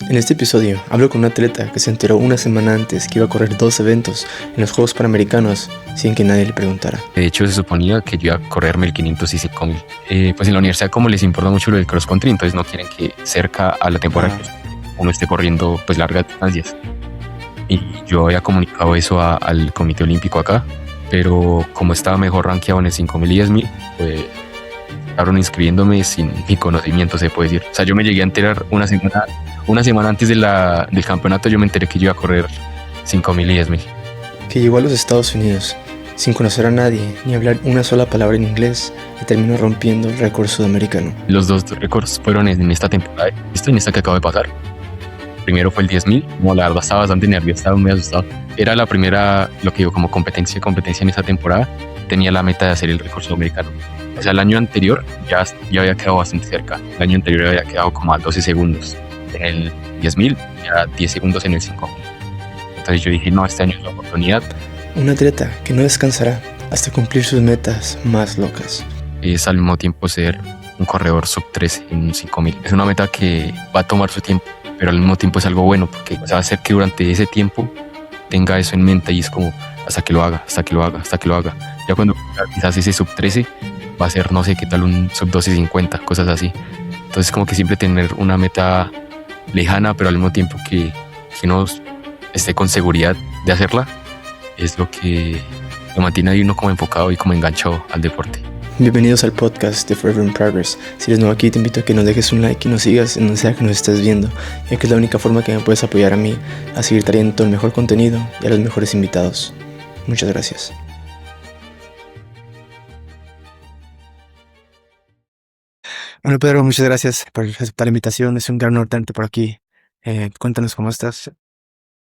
En este episodio hablo con un atleta que se enteró una semana antes que iba a correr 2 eventos en los Juegos Panamericanos sin que nadie le preguntara. De hecho, se suponía que yo iba a correr 1500 y 5000. Pues en la universidad, como les importa mucho lo del cross country, entonces no quieren que cerca a la temporada uno esté corriendo pues largas distancias. Y yo había comunicado eso al Comité Olímpico acá, pero como estaba mejor rankeado en el 5000 y 10000, pues estaban inscribiéndome sin mi conocimiento, se puede decir. O sea, yo me llegué a enterar una semana antes del campeonato. Yo me enteré que yo iba a correr 5000 y 10000. Que llegó a los Estados Unidos sin conocer a nadie ni hablar una sola palabra en inglés y terminó rompiendo el récord sudamericano. Los dos récords fueron en esta temporada, en esta que acabo de pasar. Primero fue el 10000, como la verdad estaba bastante nervioso, estaba muy asustado. Era la primera, lo que digo, como competencia en esa temporada. Tenía la meta de hacer el récord sudamericano. O sea, el año anterior ya había quedado bastante cerca. El año anterior había quedado como a 12 segundos en el 10000, ya 10 segundos en el 5000. Entonces yo dije, no, este año es la oportunidad. Un atleta que no descansará hasta cumplir sus metas más locas. Es al mismo tiempo ser un corredor sub 13 en un 5000. Es una meta que va a tomar su tiempo, pero al mismo tiempo es algo bueno porque va a hacer que durante ese tiempo tenga eso en mente y es como hasta que lo haga. Ya cuando quizás ese sub 13 va a ser, no sé qué tal, un sub 12:50, cosas así. Entonces como que siempre tener una meta lejana, pero al mismo tiempo que uno esté con seguridad de hacerla, es lo que lo mantiene ahí uno como enfocado y como enganchado al deporte. Bienvenidos al podcast de Forever in Progress. Si eres nuevo aquí, te invito a que nos dejes un like y nos sigas en donde sea que nos estés viendo, ya que es la única forma que me puedes apoyar a mí a seguir trayendo el mejor contenido y a los mejores invitados. Muchas gracias. Bueno, Pedro, muchas gracias por aceptar la invitación. Es un gran honor tenerte por aquí. Cuéntanos cómo estás.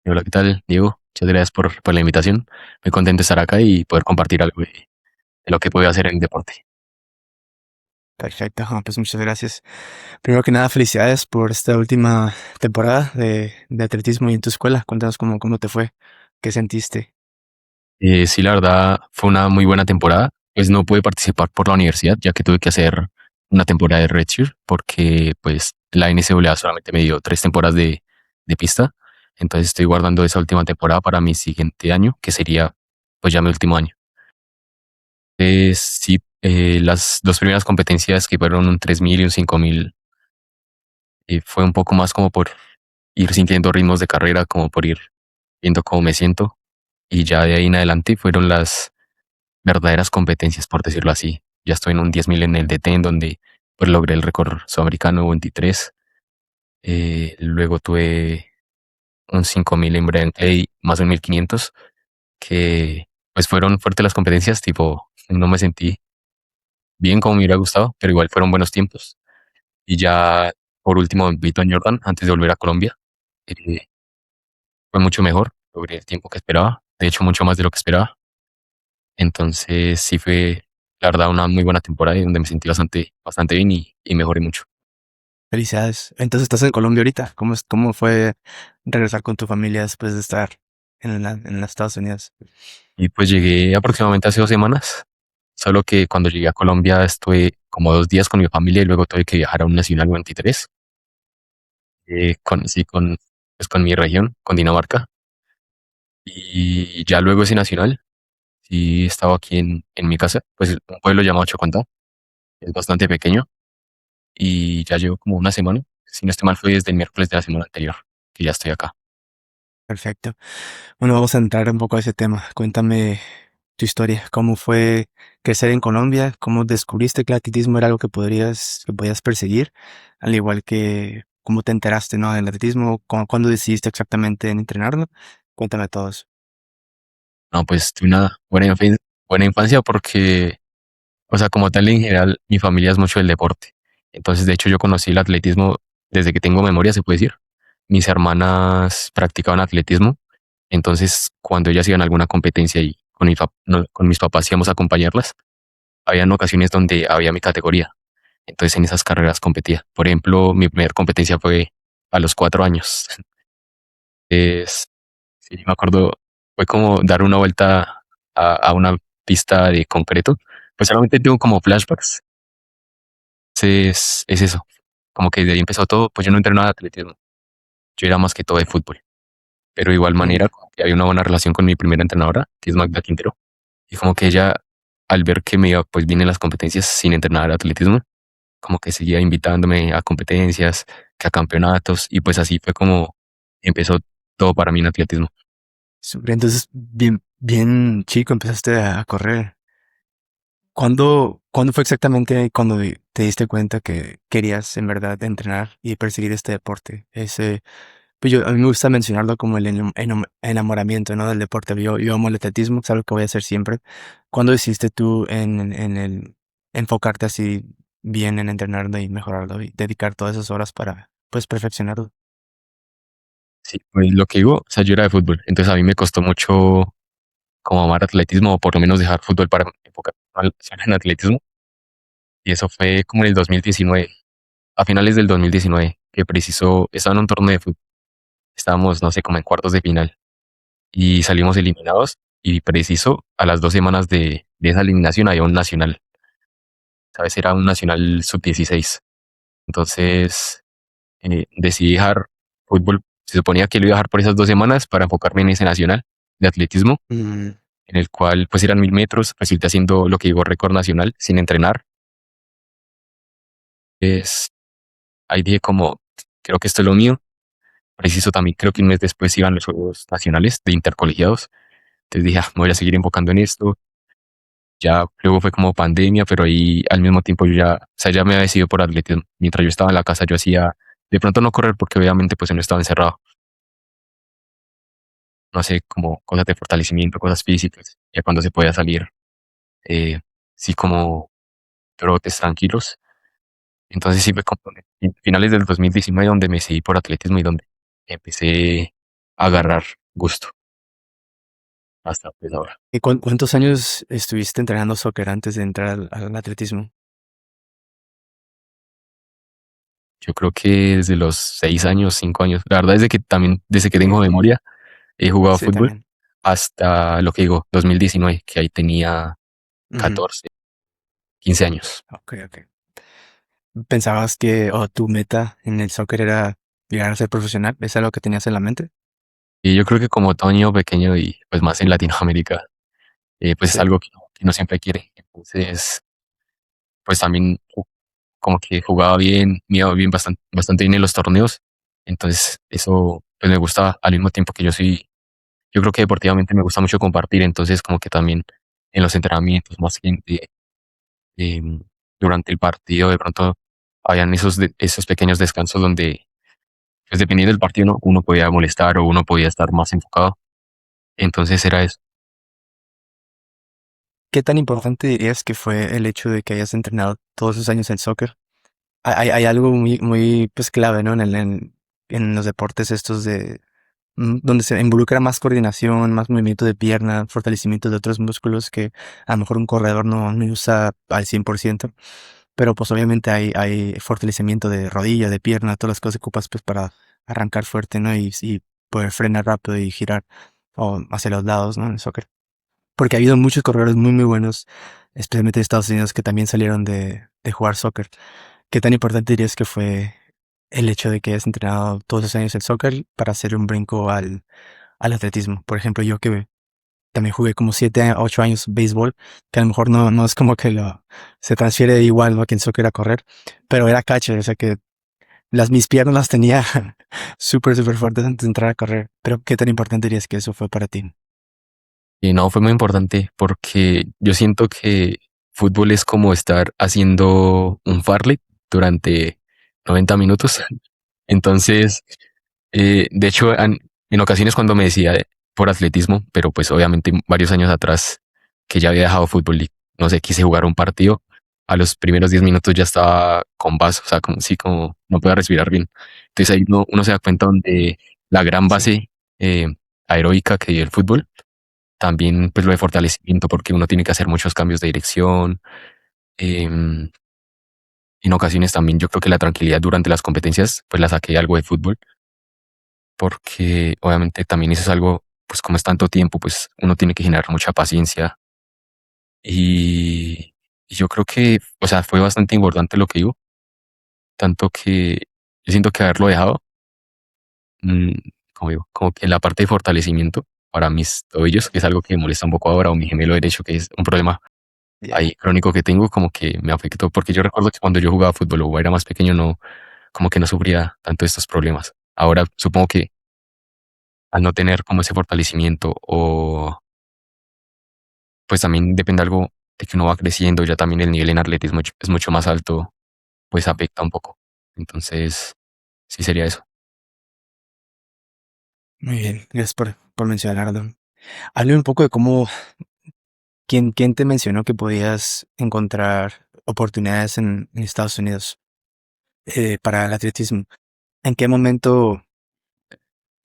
Hola, ¿qué tal, Diego? Muchas gracias por la invitación. Muy contento de estar acá y poder compartir algo de lo que puedo hacer en el deporte. Perfecto, pues muchas gracias. Primero que nada, felicidades por esta última temporada de atletismo y en tu escuela. Cuéntanos cómo te fue, qué sentiste. Sí, la verdad fue una muy buena temporada. Pues no pude participar por la universidad, ya que tuve que hacer una temporada de redshirt, porque pues la NCAA solamente me dio 3 temporadas de pista. Entonces estoy guardando esa última temporada para mi siguiente año, que sería pues ya mi último año. Sí, las dos primeras competencias, que fueron un 3000 y un 5000, fue un poco más como por ir sintiendo ritmos de carrera, como por ir viendo cómo me siento. Y ya de ahí en adelante fueron las verdaderas competencias, por decirlo así. Ya estoy en un 10000 en el DT, en donde pues logré el récord sudamericano 23. Luego tuve un 5000 en Brian Clay, más un 1500, que pues fueron fuertes las competencias, tipo, no me sentí bien como me hubiera gustado, pero igual fueron buenos tiempos. Y ya por último, Beaton Jordan, antes de volver a Colombia, eh, fue mucho mejor, logré el tiempo que esperaba, de hecho mucho más de lo que esperaba. Entonces sí fue, la verdad, una muy buena temporada y donde me sentí bastante bien y mejoré mucho. Felicidades. Entonces estás en Colombia ahorita. ¿Cómo fue regresar con tu familia después de estar en los Estados Unidos? Y pues llegué aproximadamente hace 2 semanas, solo que cuando llegué a Colombia estuve como 2 días con mi familia y luego tuve que viajar a un Nacional 23, sí, pues con mi región, con Dinamarca. Y ya luego ese Nacional, sí estaba aquí en mi casa, pues un pueblo llamado Chocontá, es bastante pequeño, y ya llevo como una semana. Si no estoy mal, fue desde el miércoles de la semana anterior que ya estoy acá. Perfecto. Bueno, vamos a entrar un poco a ese tema. Cuéntame tu historia. ¿Cómo fue crecer en Colombia? ¿Cómo descubriste que el atletismo era algo que podías perseguir? Al igual que cómo te enteraste, ¿no? Del atletismo. ¿Cuándo decidiste exactamente en entrenarlo? Cuéntame todo eso. No, pues tuve una buena infancia porque, o sea, como tal en general, mi familia es mucho del deporte. Entonces, de hecho, yo conocí el atletismo desde que tengo memoria, se puede decir. Mis hermanas practicaban atletismo, entonces cuando ellas iban a alguna competencia y con mis papás íbamos a acompañarlas, habían ocasiones donde había mi categoría. Entonces en esas carreras competía. Por ejemplo, mi primera competencia fue a los 4 años. Es, sí, me acuerdo, fue como dar una vuelta a una pista de concreto. Pues solamente tengo como flashbacks. Es eso. Como que de ahí empezó todo, pues yo no entrené nada de atletismo. yo era más que todo de fútbol. Pero de igual Mm. manera, como que había una buena relación con mi primera entrenadora, que es Magda Quintero. Y como que ella, al ver que me iba pues bien en las competencias sin entrenar atletismo, como que seguía invitándome a competencias, que a campeonatos, y pues así fue como empezó todo para mí en atletismo. Súper. Entonces, bien, bien chico empezaste a correr. ¿Cuándo fue exactamente cuando te diste cuenta que querías en verdad entrenar y perseguir este deporte? Pues a mí me gusta mencionarlo como el enamoramiento, ¿no? Del deporte. Yo amo el atletismo, es algo que voy a hacer siempre. ¿Cuándo decidiste tú en el enfocarte así bien en entrenarlo y mejorarlo y dedicar todas esas horas para, pues, perfeccionarlo? Sí, pues lo que digo, o sea, yo era de fútbol, entonces a mí me costó mucho como amar atletismo o por lo menos dejar fútbol para enfocarme solo en atletismo. Y eso fue como en el 2019, a finales del 2019, que preciso, estaba en un torneo de fútbol. Estábamos, no sé, como en cuartos de final y salimos eliminados y preciso a las 2 semanas de esa eliminación había un nacional, ¿sabes? Era un nacional sub-16. Entonces decidí dejar fútbol. Se suponía que lo iba a dejar por esas 2 semanas para enfocarme en ese nacional de atletismo, Mm. en el cual pues eran 1000 metros, resulté haciendo lo que digo récord nacional sin entrenar. Es, ahí dije como, creo que esto es lo mío. Preciso también, creo que un mes después iban los Juegos Nacionales de Intercolegiados. Entonces dije, me voy a seguir enfocando en esto. Ya luego fue como pandemia, pero ahí al mismo tiempo yo ya, o sea, ya me había decidido por atletismo. Mientras yo estaba en la casa, yo hacía, de pronto no correr porque obviamente pues no estaba encerrado. No sé, como cosas de fortalecimiento, cosas físicas. Ya cuando se podía salir, eh, sí como trotes tranquilos. Entonces sí fue como en finales del 2019 donde me decidí por atletismo y donde empecé a agarrar gusto hasta pues ahora. ¿Y cuántos años estuviste entrenando soccer antes de entrar al atletismo? Yo creo que desde los 6 años, 5 años. La verdad es de que también, desde que tengo Ok. memoria, he jugado Sí, fútbol también. hasta lo que digo, 2019, que ahí tenía Ujú. 14, 15 años. Ok, ok. ¿Pensabas que, o tu meta en el soccer era llegar a ser profesional? ¿Es algo que tenías en la mente? Y yo creo que como todo niño pequeño y pues más en Latinoamérica, pues es Sí. algo que no siempre quiere. Entonces, pues también como que jugaba bien, me iba bien bastante, bastante bien en los torneos. Entonces, eso pues me gustaba al mismo tiempo que yo creo que deportivamente me gusta mucho compartir. Entonces, como que también en los entrenamientos, más gente, em, durante el partido, de pronto habían esos pequeños descansos donde, pues dependiendo del partido, uno podía molestar o uno podía estar más enfocado. Entonces era eso. ¿Qué tan importante dirías que fue el hecho de que hayas entrenado todos esos años en soccer? Hay algo muy, pues clave, ¿no? En los deportes estos donde se involucra más coordinación, más movimiento de pierna, fortalecimiento de otros músculos que a lo mejor un corredor no usa al 100%, pero pues obviamente hay fortalecimiento de rodilla, de pierna, todas las cosas que ocupas pues para arrancar fuerte, ¿no? Y poder frenar rápido y girar o hacia los lados, ¿no? En el soccer. Porque ha habido muchos corredores muy buenos, especialmente de Estados Unidos, que también salieron de jugar soccer. ¿Qué tan importante dirías que fue el hecho de que hayas entrenado todos esos años el soccer para hacer un brinco al atletismo? Por ejemplo, yo que también jugué como 7 a 8 años béisbol, que a lo mejor no es como que se transfiere igual, ¿no? Que en soccer a correr, pero era catcher, o sea que mis piernas las tenía súper fuertes antes de entrar a correr. Pero ¿qué tan importante dirías que eso fue para ti? Y no, fue muy importante porque yo siento que fútbol es como estar haciendo un fartlek durante 90 minutos. Entonces, de hecho, en ocasiones cuando me decía por atletismo, pero pues obviamente varios años atrás que ya había dejado fútbol y no sé, quise jugar un partido, a los primeros 10 minutos ya estaba con vaso, o sea, como si como no podía respirar bien. Entonces ahí uno se da cuenta donde la gran Sí. base aeróbica que dio el fútbol, también pues lo de fortalecimiento, porque uno tiene que hacer muchos cambios de dirección. em, en ocasiones también yo creo que la tranquilidad durante las competencias, pues la saqué algo de fútbol porque obviamente también eso es algo, pues como es tanto tiempo, pues uno tiene que generar mucha paciencia y yo creo que, o sea, fue bastante importante lo que digo, tanto que yo siento que haberlo dejado mm, como digo, como que en la parte de fortalecimiento para mis tobillos, que es algo que me molesta un poco ahora, o mi gemelo derecho, que es un problema Ya. ahí crónico que tengo, como que me afectó, porque yo recuerdo que cuando yo jugaba fútbol o era más pequeño, no, como que no sufría tanto estos problemas. Ahora supongo que al no tener como ese fortalecimiento o pues también depende algo de que uno va creciendo, ya también el nivel en atletismo es mucho más alto, pues afecta un poco. Entonces, sí sería eso. Muy bien, gracias por mencionarlo. Háblame un poco de cómo, quién te mencionó que podías encontrar oportunidades en Estados Unidos para el atletismo. ¿En qué momento,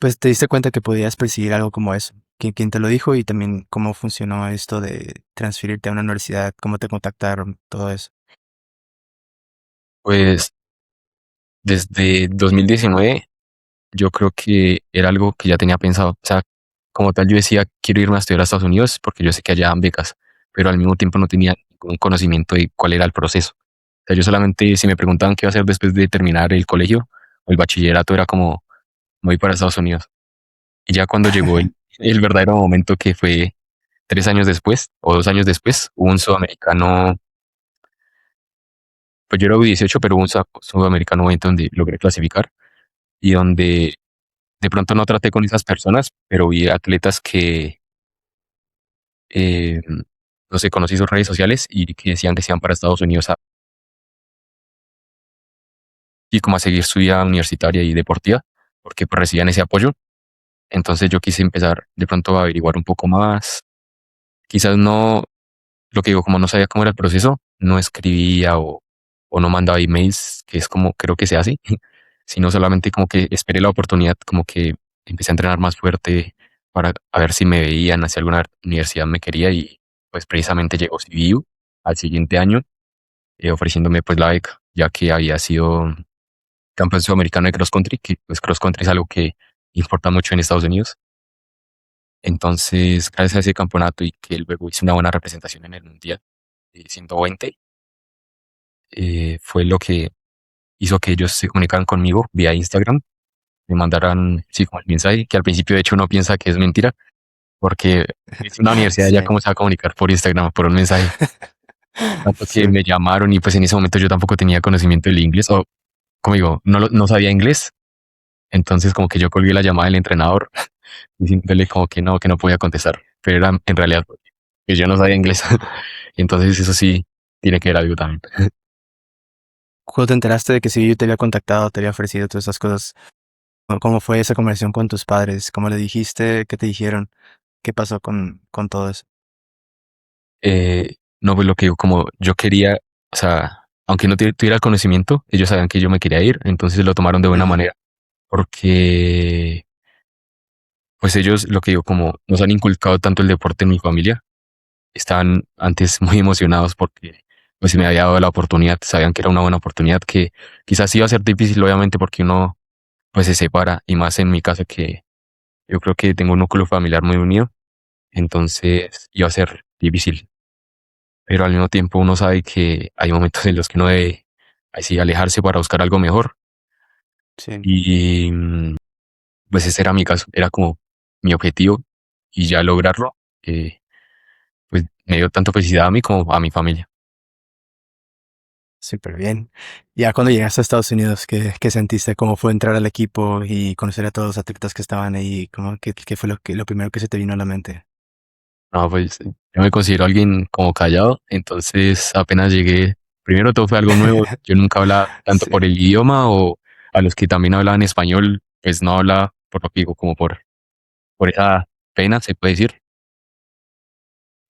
pues, te diste cuenta que podías perseguir algo como eso? ¿Quién te lo dijo? Y también cómo funcionó esto de transferirte a una universidad, cómo te contactaron, todo eso. Pues desde 2019 yo creo que era algo que ya tenía pensado. O sea, como tal yo decía, quiero irme a estudiar a Estados Unidos porque yo sé que allá dan becas, pero al mismo tiempo no tenía ningún conocimiento de cuál era el proceso. O sea, yo solamente si me preguntaban qué iba a hacer después de terminar el colegio o el bachillerato era como, me voy para Estados Unidos. Y ya cuando llegó el verdadero momento que fue 3 años después o 2 años después, hubo un sudamericano, pues yo era U18, pero hubo un sudamericano evento donde logré clasificar y donde de pronto no traté con esas personas, pero vi atletas que, eh, no sé, conocí sus redes sociales y que decían que se iban para Estados Unidos y como a seguir su vida universitaria y deportiva, porque pues recibían ese apoyo. Entonces yo quise empezar de pronto a averiguar un poco más. Quizás no, lo que digo, como no sabía cómo era el proceso, no escribía o no mandaba emails, que es como creo que se hace, sino solamente como que esperé la oportunidad, como que empecé a entrenar más fuerte para a ver si me veían, hacia alguna universidad me quería y pues precisamente llegó CBU al siguiente año ofreciéndome pues la beca, ya que había sido campeón sudamericano de cross country, que pues cross country es algo que importa mucho en Estados Unidos. Entonces, gracias a ese campeonato y que luego hice una buena representación en el Mundial, 120, fue lo que hizo que ellos se comunicaran conmigo vía Instagram, me mandaran, sí, como el mensaje, que al principio de hecho uno piensa que es mentira, porque es una universidad ya Sí. cómo se va a comunicar por Instagram, por un mensaje. Tanto que Sí. me llamaron y pues en ese momento yo tampoco tenía conocimiento del inglés, o como digo, no sabía inglés, entonces como que yo colgué la llamada del entrenador diciéndole como que no podía contestar, pero era en realidad que yo no sabía inglés. Y entonces eso sí tiene que ver algo también. Cuando te enteraste de que si yo te había contactado, te había ofrecido todas esas cosas, ¿cómo fue esa conversación con tus padres? ¿Cómo le dijiste? ¿Qué te dijeron? ¿Qué pasó con todo eso? No, pues lo que digo, como yo quería, o sea, aunque no tuviera el conocimiento, ellos sabían que yo me quería ir, entonces lo tomaron de buena Ujú. manera, porque pues ellos, lo que digo, como nos han inculcado tanto el deporte en mi familia, estaban antes muy emocionados porque pues me había dado la oportunidad, sabían que era una buena oportunidad, que quizás iba a ser difícil, obviamente, porque uno pues se separa, y más en mi caso que yo creo que tengo un núcleo familiar muy unido, entonces iba a ser difícil, pero al mismo tiempo uno sabe que hay momentos en los que uno debe así alejarse para buscar algo mejor Sí. y pues ese era mi caso, era como mi objetivo y ya lograrlo, pues me dio tanto felicidad a mí como a mi familia. Súper bien. Ya cuando llegaste a Estados Unidos, ¿qué sentiste? ¿Cómo fue entrar al equipo y conocer a todos los atletas que estaban ahí? ¿Qué fue lo primero que se te vino a la mente? No, pues yo me considero alguien como callado, entonces apenas llegué, primero todo fue algo nuevo, yo nunca hablaba tanto Sí. por el idioma o a los que también hablaban español, pues no hablaba por lo que digo, como por esa pena, se puede decir,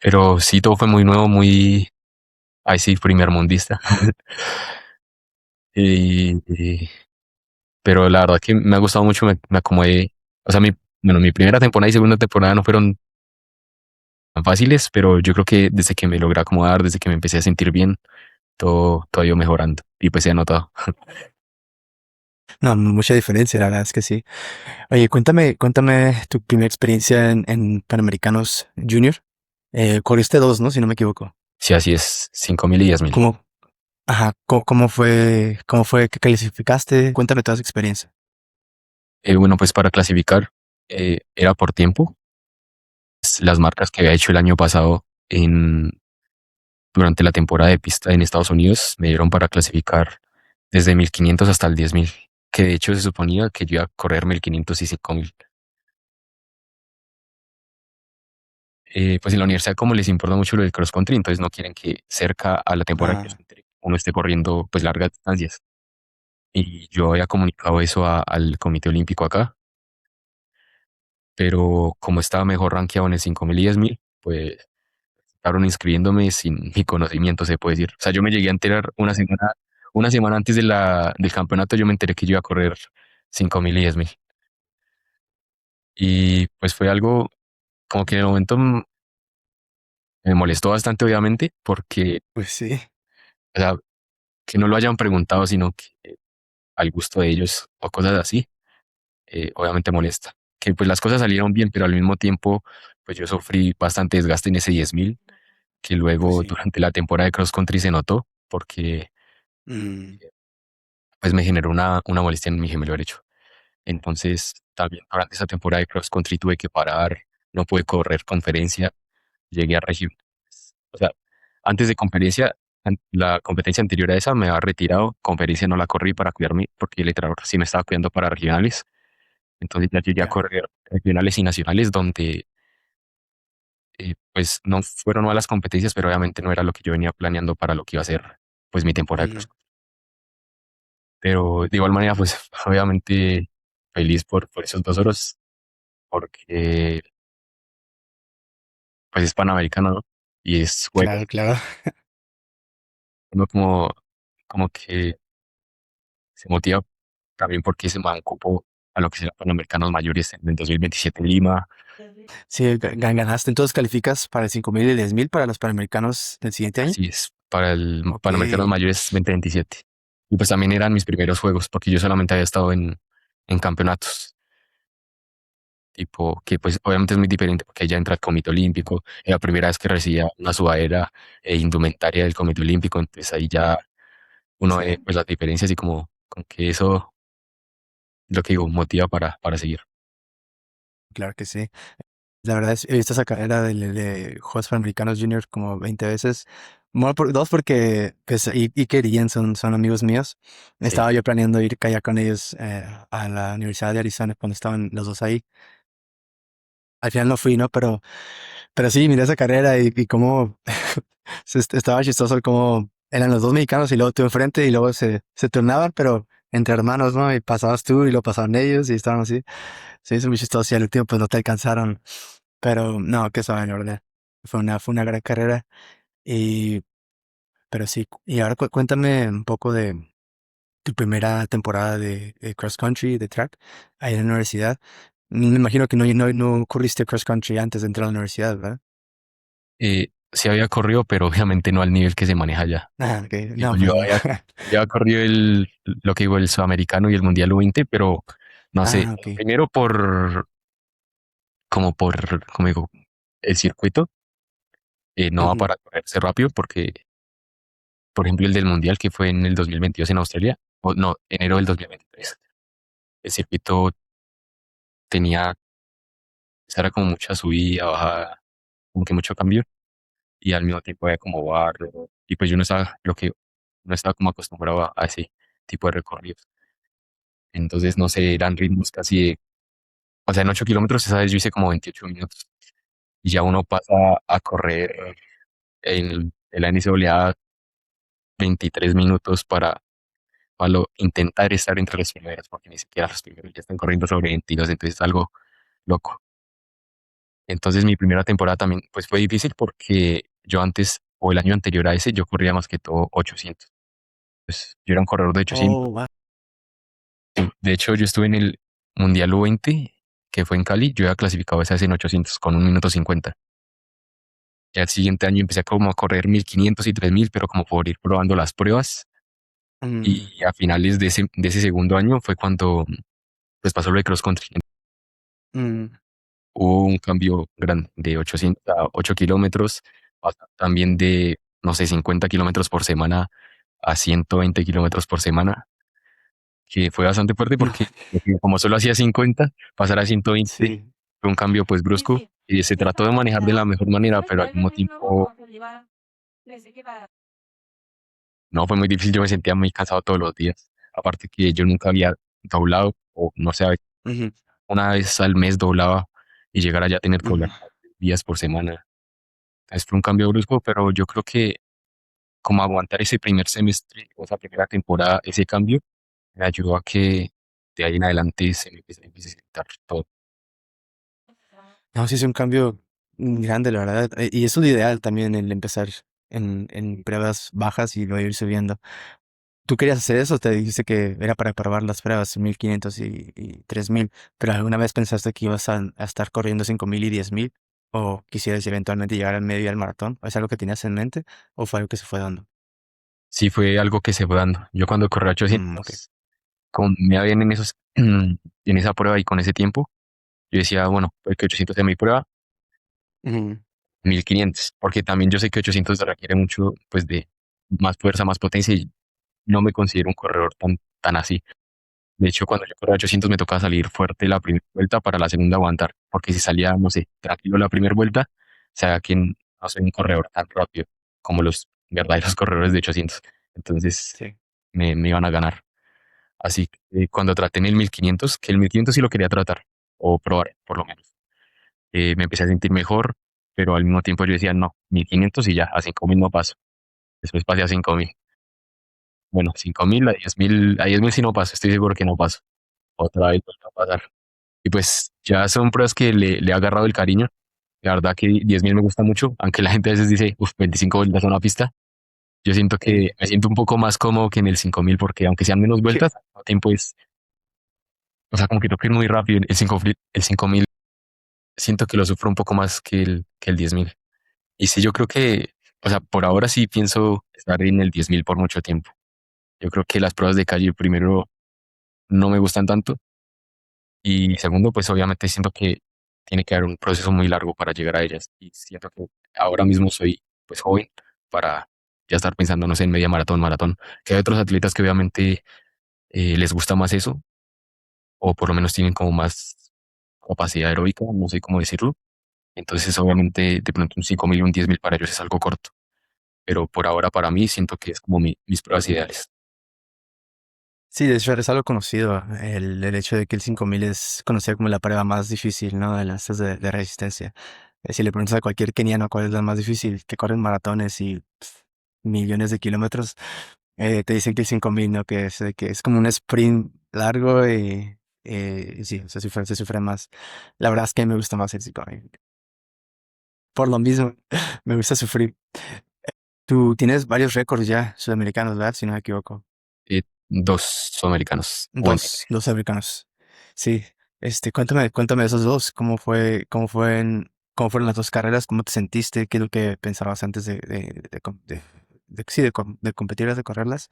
pero sí todo fue muy nuevo, muy, ahí sí, primer mundista. Y, pero la verdad que me ha gustado mucho, me acomodé, o sea, bueno, mi primera temporada y segunda temporada no fueron tan fáciles, pero yo creo que desde que me logré acomodar, desde que me empecé a sentir bien, todo ha ido mejorando y pues se ha notado. No, mucha diferencia, la verdad es que sí. Oye, cuéntame tu primera experiencia en Panamericanos Junior. Corriste dos, ¿no? Si no me equivoco. Sí, así es, 5.000 y 10.000. ¿Cómo, ajá, cómo fue que calificaste? Cuéntame toda esa experiencia. Bueno, pues para clasificar era por tiempo. Las marcas que había hecho el año pasado durante la temporada de pista en Estados Unidos me dieron para clasificar desde 1500 hasta el 10.000, que de hecho se suponía que yo iba a correr 1500 y 5000. Pues en la universidad como les importa mucho lo del cross country, entonces no quieren que cerca a la temporada de cross Ah, country uno esté corriendo pues largas distancias. Y yo había comunicado eso al Comité Olímpico acá, pero como estaba mejor rankeado en el 5000 y 10000, pues estaban inscribiéndome sin mi conocimiento, se puede decir. O sea, yo me llegué a enterar una semana antes del campeonato, yo me enteré que yo iba a correr 5000 y 10000. Y pues fue algo como que en el momento me molestó bastante, obviamente, porque, pues sí. o sea, que no lo hayan preguntado, sino que al gusto de ellos o cosas así, obviamente molesta. Que pues las cosas salieron bien, pero al mismo tiempo, pues yo sufrí bastante desgaste en ese 10000, que Pues luego sí. durante la temporada de cross country se notó, porque Mm, pues me generó una molestia en mi gemelo derecho. Entonces, también durante esa temporada de cross country tuve que parar, no pude correr conferencia, llegué a regir. O sea, antes de conferencia, la competencia anterior a esa me había retirado, conferencia no la corrí para cuidarme, porque el entrenador sí me estaba cuidando para regionales. Entonces ya llegué a ya. correr regionales y nacionales donde pues no fueron malas competencias, pero obviamente no era lo que yo venía planeando para lo que iba a ser pues mi temporada de Mm, cross. Pero de igual manera, pues obviamente feliz por esos 2 horas, porque pues es panamericano, ¿no? Y es juego. claro, claro. Uno como que se motiva también porque se cupo a lo que será Panamericanos mayores en el 2027 en Lima. Sí, ganaste. Entonces calificas para el 5000 y 10.000 para los Panamericanos del siguiente año. Así es, para el Ok. Panamericanos mayores 2027. Y pues también eran mis primeros juegos, porque yo solamente había estado en campeonatos. Tipo, que pues obviamente es muy diferente porque ya entra el Comité Olímpico. Es la primera vez que recibía una sudadera e indumentaria del Comité Olímpico. Entonces ahí ya uno ve Sí, pues las diferencias y como que eso, lo que digo, motiva para seguir. claro que sí. La verdad es, he visto esa carrera de Juegos Panamericanos Junior como 20 veces. Bueno, dos porque pues, y querían, son amigos míos. Sí. Estaba yo planeando ir allá con ellos a la Universidad de Arizona cuando estaban los dos ahí. Al final no fui, ¿no? Pero sí, miré esa carrera y cómo estaba chistoso cómo eran los dos mexicanos y luego tú enfrente y luego se turnaban, pero entre hermanos, ¿no? Y pasabas tú y lo pasaban ellos y estaban así. Se hizo muy chistoso y al último pues no te alcanzaron. Pero no, que saben, la verdad. Fue una gran carrera. Y, pero sí, y ahora cuéntame un poco de tu primera temporada de cross country, de track, ahí en la universidad. Me imagino que no corriste cross country antes de entrar a la universidad, ¿verdad? Sí había corrido, pero obviamente no al nivel que se maneja allá. Ah, ok. Digo, No, pues no. yo había corrido lo que digo, el sudamericano y el mundial U20, pero no sé, Ah, ok. primero como digo, el circuito no va Ujú, para correrse rápido porque, por ejemplo, el del mundial que fue en el 2022 en Australia, o no, enero del 2023, el circuito tenía, o sea, era como mucha subida, bajada, como que mucho cambio y al mismo tiempo había como barro y pues yo no estaba como acostumbrado a ese tipo de recorridos. Entonces, no sé, eran ritmos casi, o sea, en 8 kilómetros esa vez yo hice como 28 minutos y ya uno pasa a correr en la NCAA 23 minutos intentar estar entre los primeros, porque ni siquiera los primeros ya están corriendo sobre 22, entonces es algo loco. Entonces mi primera temporada también pues fue difícil porque yo antes o el año anterior a ese yo corría más que todo 800. Pues yo era un corredor de 800. oh, wow. De hecho, yo estuve en el Mundial U20, que fue en Cali. Yo había clasificado esa vez en 800 con 1 minuto 50. Ya el siguiente año empecé como a correr 1500 y 3000, pero como por ir probando las pruebas. Mm, Y a finales de ese segundo año fue cuando pues pasó lo de cross country. mm, Hubo un cambio grande de 800 a 8 kilómetros, también de, no sé, 50 kilómetros por semana a 120 kilómetros por semana. que fue bastante fuerte porque como solo hacía 50, pasar a 120 Sí. fue un cambio pues brusco y se trató de manejar de la mejor manera, pero al mismo tiempo no fue muy difícil, yo me sentía muy cansado todos los días. Aparte que yo nunca había doblado o no sé, Ujú, una vez al mes doblaba y llegar allá a tener que ujú. doblar días por semana. Entonces fue un cambio brusco, pero yo creo que como aguantar ese primer semestre o esa primera temporada, ese cambio, me ayudó a que de ahí en adelante se me empiece a sentar todo. No, sí es un cambio grande, la verdad. Y eso es lo ideal también, el empezar en pruebas bajas y luego ir subiendo. ¿Tú querías hacer eso? Te dijiste que era para probar las pruebas 1500 y 3000, pero ¿alguna vez pensaste que ibas a estar corriendo 5000 y 10000? ¿O quisieras eventualmente llegar al medio del maratón? ¿Es algo que tenías en mente o fue algo que se fue dando? Sí fue algo que se fue dando. Yo cuando corrí Ok. 800, como me iba bien en esos, en esa prueba y con ese tiempo, yo decía, bueno, pues que 800 sea mi prueba, Ujú, 1500, porque también yo sé que 800 requiere mucho, pues, de más fuerza, más potencia y no me considero un corredor tan así. De hecho, cuando yo corría 800 me tocaba salir fuerte la primera vuelta para la segunda aguantar, porque si salía, no sé, tranquilo la primera vuelta, o sea, que no soy un corredor tan rápido como los verdaderos corredores de 800. Entonces sí. me iban a ganar. Así que cuando traté en el 1500, que el 1500 sí lo quería tratar, o probar por lo menos, me empecé a sentir mejor, pero al mismo tiempo yo decía, no, 1500 y ya, a 5000 no paso. Después pasé a 5000. Bueno, 5000, a 10.000 sí no paso, estoy seguro que no paso. Otra vez va a pasar. Y pues ya son pruebas que le he agarrado el cariño. La verdad que 10.000 me gusta mucho, aunque la gente a veces dice, uff, 25 vueltas a una pista. Yo siento que Sí. me siento un poco más cómodo que en el 5000 porque aunque sean menos vueltas, el tiempo es, o sea, como que tengo que ir muy rápido. El 5000 siento que lo sufro un poco más que el 10.000. Y sí, yo creo que, o sea, por ahora sí pienso estar en el 10.000 por mucho tiempo. Yo creo que las pruebas de calle primero no me gustan tanto. Y segundo, pues obviamente siento que tiene que haber un proceso muy largo para llegar a ellas. Y siento que ahora mismo soy pues joven para ya estar pensando, no sé, en media maratón, maratón. Que hay otros atletas que obviamente les gusta más eso, o por lo menos tienen como más capacidad aeróbica, no sé cómo decirlo. Entonces obviamente de pronto un 5000 un 10.000 para ellos es algo corto. Pero por ahora para mí siento que es como mis pruebas ideales. Sí, de hecho es algo conocido, el hecho de que el 5000 es conocido como la prueba más difícil, ¿no? De las estas de resistencia. Si le preguntas a cualquier keniano cuál es la más difícil, que corren maratones y millones de kilómetros, te dicen que el 5000, ¿no? Que es como un sprint largo y sí, se sufre más. La verdad es que me gusta más el 5000. Por lo mismo, me gusta sufrir. Tú tienes varios récords ya sudamericanos, ¿verdad? Si no me equivoco. Eh, Dos sudamericanos. Bueno, Dos americanos. Sí. Cuéntame de esos dos. ¿Cómo fueron las dos carreras? ¿Cómo te sentiste? ¿Qué es lo que pensabas antes sí, de competir, de correrlas?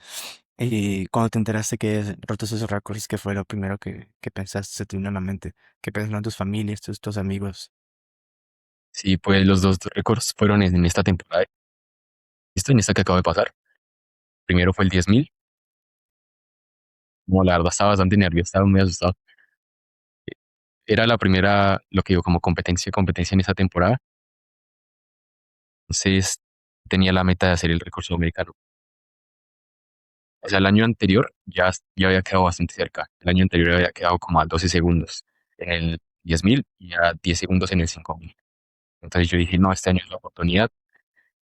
Y cuando te enteraste que rotos esos récords, ¿qué fue lo primero que pensaste, se te vino a la mente? ¿Qué pensaron tus familias, tus amigos? sí, pues los dos récords fueron en esta temporada. Esto en esta que acabo de pasar. Primero fue el 10.000. Como la verdad estaba bastante nervioso, estaba muy asustado. Era la primera, lo que digo, como competencia en esa temporada. Entonces tenía la meta de hacer el récord sudamericano. O sea, el año anterior ya había quedado bastante cerca. El año anterior había quedado como a 12 segundos en el 10.000 y a 10 segundos en el 5000. Entonces yo dije, no, este año es la oportunidad.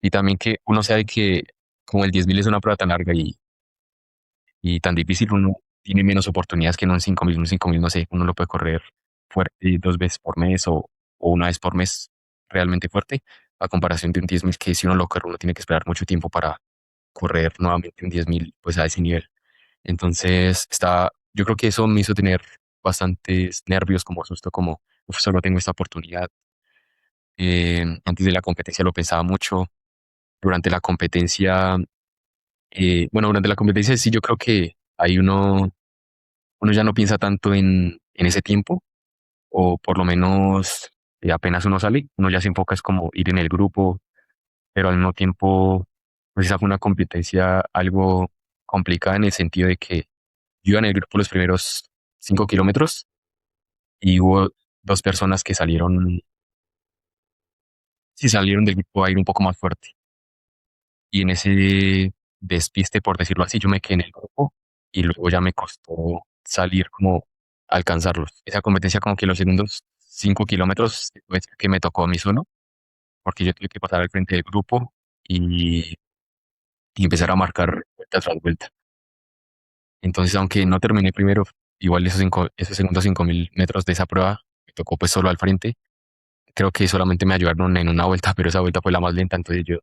Y también que uno sabe que como el 10.000 es una prueba tan larga y tan difícil, uno tiene menos oportunidades que en un 5000. Un 5000, no sé, uno lo puede correr fuerte 2 veces por mes o una vez por mes realmente fuerte, a comparación de un 10.000 que si uno lo corre, uno tiene que esperar mucho tiempo para correr nuevamente un 10.000 pues a ese nivel. Entonces, yo creo que eso me hizo tener bastantes nervios, como susto, como, "Uf, solo tengo esta oportunidad". Antes de la competencia lo pensaba mucho. Durante la competencia, bueno, durante la competencia sí yo creo que ahí uno ya no piensa tanto en ese tiempo, o por lo menos apenas uno sale, uno ya se enfoca es como ir en el grupo, pero al mismo tiempo, pues esa fue una competencia algo complicada en el sentido de que iba en el grupo los primeros 5 kilómetros y hubo dos personas que salieron, sí salieron del grupo a ir un poco más fuerte. Y en ese despiste, por decirlo así, yo me quedé en el grupo y luego ya me costó salir como alcanzarlos. Esa competencia como que los segundos 5 kilómetros pues, que me tocó a mí solo, porque yo tuve que pasar al frente del grupo y, y empezar a marcar vuelta tras vuelta. Entonces, aunque no terminé primero, igual esos segundos 5.000 metros de esa prueba me tocó pues solo al frente. Creo que solamente me ayudaron en una vuelta, pero esa vuelta fue la más lenta, entonces yo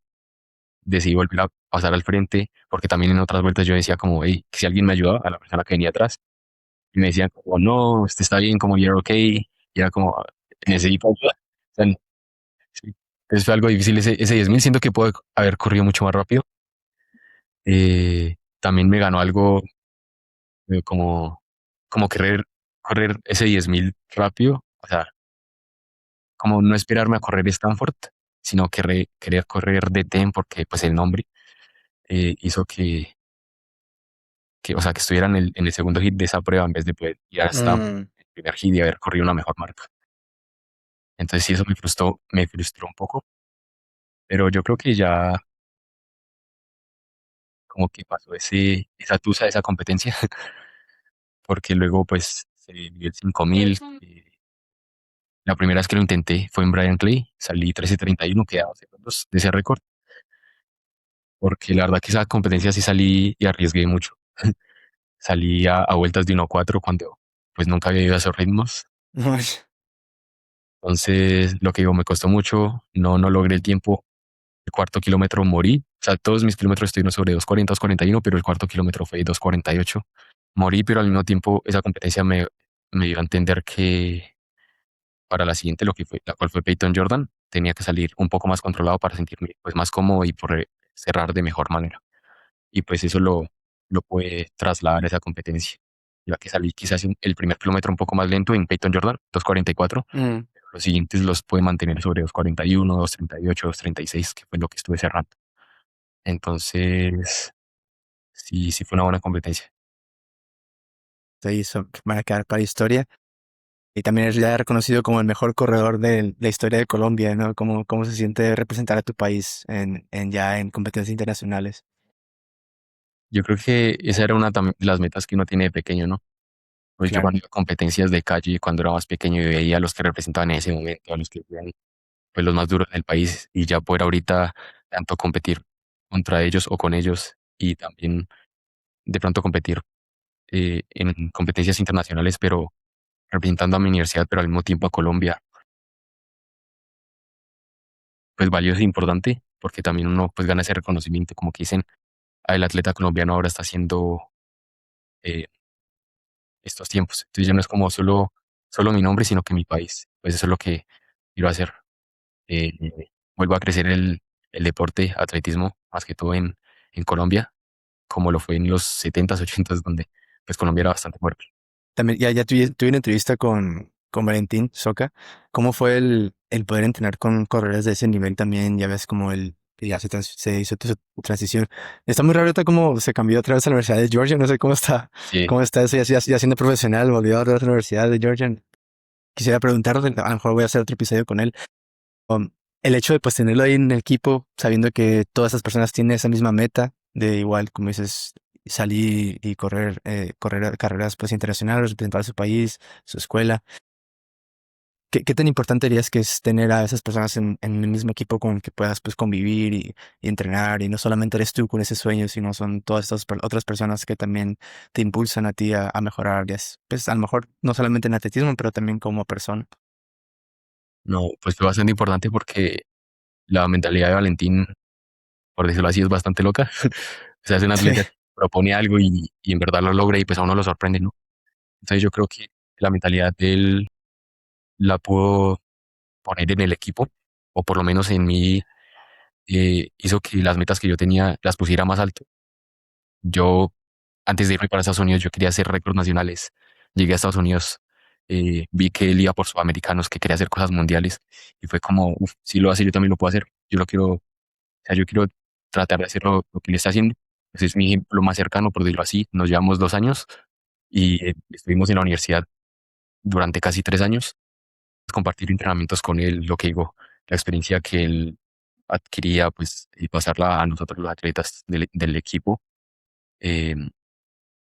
decidí volver a pasar al frente, porque también en otras vueltas yo decía como, hey, si alguien me ayudaba, a la persona que venía atrás, y me decían como, no, usted está bien, como you're okay, y era como, necesito ayuda. O sea, sí. Entonces fue algo difícil ese 10.000, siento que puedo haber corrido mucho más rápido. También me ganó algo como, como correr ese 10.000 rápido, o sea, como no esperarme a correr Stanford, sino querer correr DTM porque pues el nombre hizo o sea, que estuviera en el segundo hit de esa prueba en vez de poder ir a Stanford Mm, en el primer hit y haber corrido una mejor marca. Entonces sí, eso me frustró un poco, pero yo creo que ya como que pasó esa tusa, esa competencia, porque luego pues se dio el 5.000. La primera vez que lo intenté fue en Brian Clay, salí 13:31, quedaba 2 segundos de ese récord, porque la verdad que esa competencia sí salí y arriesgué mucho. Salí a vueltas de 1:4 cuando pues nunca había ido a esos ritmos. uy, Entonces, lo que digo, me costó mucho, no logré el tiempo. El cuarto kilómetro morí. O sea, todos mis kilómetros estuvieron sobre 2:40, 2:41, pero el cuarto kilómetro fue 2:48. Morí, pero al mismo tiempo esa competencia me dio a entender que para la siguiente, la cual fue Peyton Jordan, tenía que salir un poco más controlado para sentirme pues más cómodo y poder cerrar de mejor manera. Y pues eso lo puede trasladar a esa competencia. Ya que salí quizás el primer kilómetro un poco más lento en Peyton Jordan, 2:44, mm. pero los siguientes los puede mantener sobre 2:41, 2:38, 2:36, que fue lo que estuve cerrando. Entonces, sí, sí fue una buena competencia. Se hizo, van a quedar para la historia. Y también es ya reconocido como el mejor corredor de la historia de Colombia, ¿no? ¿Cómo se siente representar a tu país ya en competencias internacionales? Yo creo que esa era una de las metas que uno tiene de pequeño, ¿no? Pues yo Claro. cuando iba a competencias de calle, cuando era más pequeño, y veía a los que representaban en ese momento, a los que eran pues, los más duros del país, y ya poder ahorita tanto competir contra ellos o con ellos, y también de pronto competir en competencias internacionales, pero representando a mi universidad, pero al mismo tiempo a Colombia, pues valioso e importante, porque también uno pues gana ese reconocimiento, como que dicen, "Ah, el atleta colombiano ahora está haciendo eh, estos tiempos". Entonces ya no es como solo mi nombre, sino que mi país. Pues eso es lo que quiero hacer. Eh, Vuelvo a crecer el deporte, atletismo, más que todo en Colombia, como lo fue en los 70s, 80s, donde pues Colombia era bastante fuerte. También, ya tuve una entrevista con Valentín Soca. ¿Cómo fue el poder entrenar con corredores de ese nivel también? Ya ves como que ya se hizo su transición. Está muy raro ahorita cómo se cambió otra vez a la Universidad de Georgia. No sé Sí, cómo está eso, ya siendo profesional, volvió a la Universidad de Georgia. Quisiera preguntarle, a lo mejor voy a hacer otro episodio con él. Um, el hecho de pues tenerlo ahí en el equipo, sabiendo que todas esas personas tienen esa misma meta, de igual, como dices, salir y correr carreras pues internacionales, representar a su país, su escuela. ¿Qué tan importante dirías que es tener a esas personas en el mismo equipo con el que puedas pues convivir y entrenar? Y no solamente eres tú con ese sueño, sino son todas estas otras personas que también te impulsan a ti a mejorar, pues a lo mejor no solamente en atletismo, pero también como persona. no, pues fue bastante importante porque la mentalidad de Valentín, por decirlo así, es bastante loca. O sea, es un Sí, atleta que propone algo y en verdad lo logra y pues a uno lo sorprende, ¿no? Entonces yo creo que la mentalidad de él la puedo poner en el equipo, o por lo menos en mí, hizo que las metas que yo tenía las pusiera más alto. Yo, antes de irme para Estados Unidos, yo quería hacer récords nacionales. Llegué a Estados Unidos, vi que él iba por sudamericanos, que quería hacer cosas mundiales, y fue como, "Uf, si lo hace, yo también lo puedo hacer. Yo lo quiero, o sea, yo quiero tratar de hacer lo que él está haciendo". Ese es mi ejemplo más cercano, por decirlo así. Nos llevamos 2 años, y estuvimos en la universidad durante casi 3 años, compartir entrenamientos con él, lo que digo, la experiencia que él adquiría, pues, y pasarla a nosotros los atletas del equipo, eh,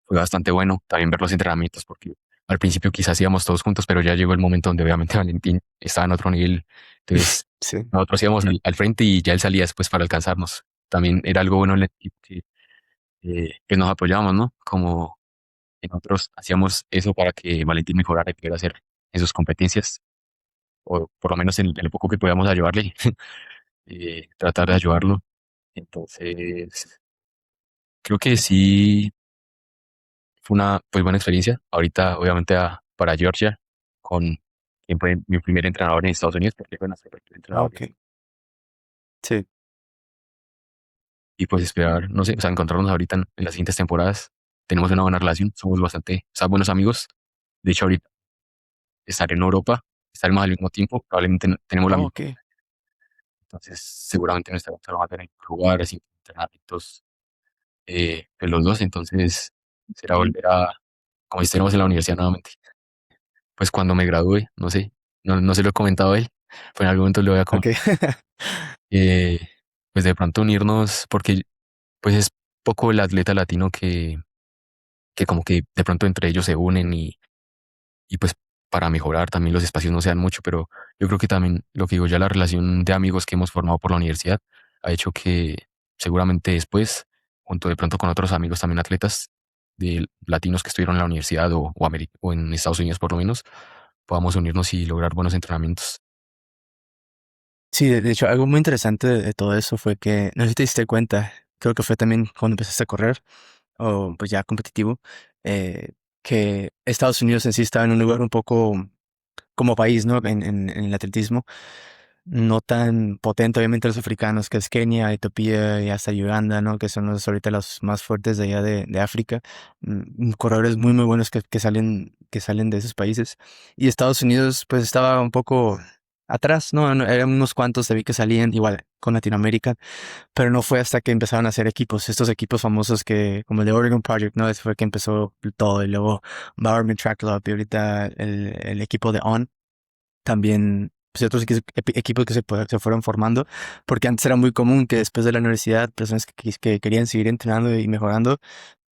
fue bastante bueno. También ver los entrenamientos, porque al principio quizás íbamos todos juntos, pero ya llegó el momento donde obviamente Valentín estaba en otro nivel. Entonces, Sí. nosotros íbamos al frente y ya él salía después para alcanzarnos. También era algo bueno en el equipo que nos apoyábamos, ¿no? Como que nosotros hacíamos eso para que Valentín mejorara y pudiera hacer en sus competencias, o por lo menos en lo poco que podíamos ayudarle, tratar de ayudarlo. Entonces, creo que sí fue una pues buena experiencia. Ahorita, obviamente, para Georgia, con quien fue mi primer entrenador en Estados Unidos, porque fue nuestro primer Ah, entrenador. ok. Sí. Y pues esperar, no sé, o sea, encontrarnos ahorita en las siguientes temporadas. Tenemos una buena relación, somos bastante, o sea, buenos amigos. De hecho, ahorita estar en Europa, estaremos al mismo tiempo, probablemente tenemos la Oh, misma. ok. Entonces, seguramente nuestra se va a tener que jugar así, entrenamientos de los dos. Entonces, será volver a, como si estuviéramos en la universidad nuevamente. Pues cuando me gradúe, no sé, no se lo he comentado a él, pero en algún momento le voy a Ok. comentar. eh, pues de pronto unirnos, porque pues es poco el atleta latino que como que de pronto entre ellos se unen y pues para mejorar también los espacios no sean mucho, pero yo creo que también lo que digo, ya la relación de amigos que hemos formado por la universidad ha hecho que seguramente después, junto de pronto con otros amigos también atletas de latinos que estuvieron en la universidad o en Estados Unidos por lo menos, podamos unirnos y lograr buenos entrenamientos. Sí, de hecho, algo muy interesante de todo eso fue que, no sé si te diste cuenta, creo que fue también cuando empezaste a correr, o pues ya competitivo, eh, que Estados Unidos en sí estaba en un lugar un poco como país, ¿no? En el atletismo, no tan potente, obviamente, los africanos, que es Kenia, Etiopía y hasta Uganda, ¿no? Que son ahorita los más fuertes de allá de África. Corredores muy, muy buenos que salen de esos países. Y Estados Unidos, pues estaba un poco atrás, ¿no? Eran unos cuantos, se vi que salían igual con Latinoamérica, pero no fue hasta que empezaron a hacer equipos, estos equipos famosos que, como el de Oregon Project, ¿no? Ese fue que empezó todo, y luego Bowerman Track Club, y ahorita el equipo de On, también pues, otros equipos que se fueron formando, porque antes era muy común que después de la universidad, personas que querían seguir entrenando y mejorando,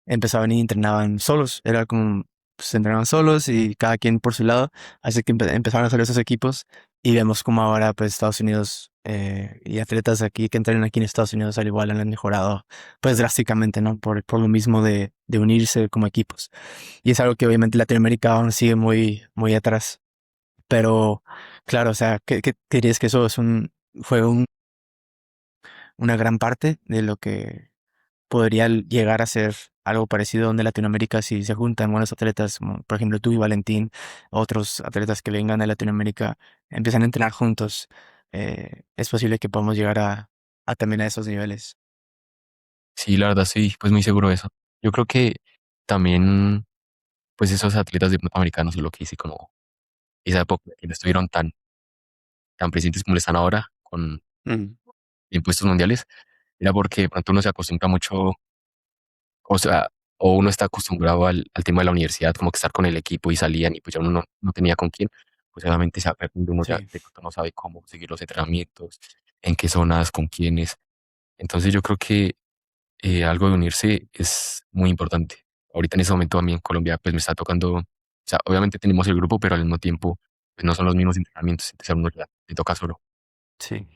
empezaban y entrenaban solos. Era como, pues, se entrenaban solos y cada quien por su lado. Así que empezaron a hacer esos equipos y vemos como ahora, pues, Estados Unidos y atletas aquí que entrenan aquí en Estados Unidos al igual han mejorado, pues, drásticamente, ¿no? Por lo mismo de unirse como equipos. Y es algo que obviamente Latinoamérica aún sigue muy, muy atrás. Pero, claro, o sea, ¿qué dirías que eso fue una gran parte de lo que podría llegar a ser algo parecido donde Latinoamérica si se juntan buenos atletas, como por ejemplo tú y Valentín, otros atletas que vengan de Latinoamérica, empiezan a entrenar juntos, es posible que podamos llegar a también a esos niveles. Sí, la verdad, sí, pues muy seguro de eso. Yo creo que también, pues esos atletas de americanos, lo que hice como esa época que no estuvieron tan presentes como lo están ahora con Mm, impuestos mundiales, era porque de pronto uno se acostumbra mucho, o sea, o uno está acostumbrado al tema de la universidad, como que estar con el equipo y salían y pues ya uno no tenía con quién, pues obviamente se pierde, uno ya sí, de pronto no sabe cómo seguir los entrenamientos, en qué zonas, con quiénes. Entonces yo creo que algo de unirse es muy importante. Ahorita en ese momento a mí en Colombia pues me está tocando, o sea, obviamente tenemos el grupo, pero al mismo tiempo pues no son los mismos entrenamientos, entonces a uno ya le toca solo. sí,